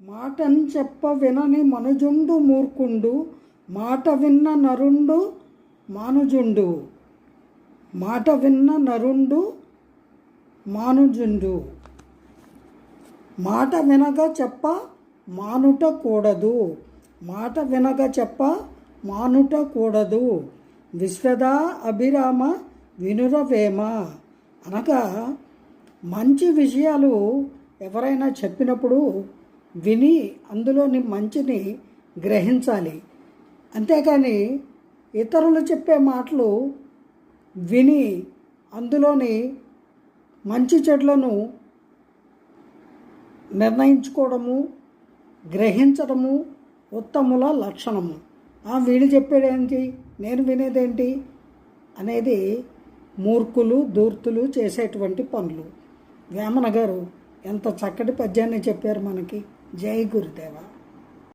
Mutton చెప్ప వినని మనుజుండు మూర్ఖుండు, మాట విన్న నరుండు మానుజుండు. మాట విన్న నరుండు మానుజుండు. మాట వినగా చెప్ప మానుట కూడదు. మాట వినగా చెప్ప మానుట కూడదు. విశ్వదా అభిరామ వినురవేమ. అనగా మంచి విషయాలు ఎవరైనా చెప్పినప్పుడు విని అందులోని మంచిని గ్రహించాలి. అంతేకాని ఇతరులు చెప్పే మాటలు విని అందులోని మంచి చెడులను నిర్ణయించుకోవడము, గ్రహించడము ఉత్తముల లక్షణము. వీళ్ళు చెప్పేదేంటి, నేను వినేదేంటి అనేది మూర్ఖులు, ధూర్తులు చేసేటువంటి పనులు. వేమన గారు ఎంత చక్కటి పద్యాన్ని చెప్పారు మనకి. జై గురుదేవ.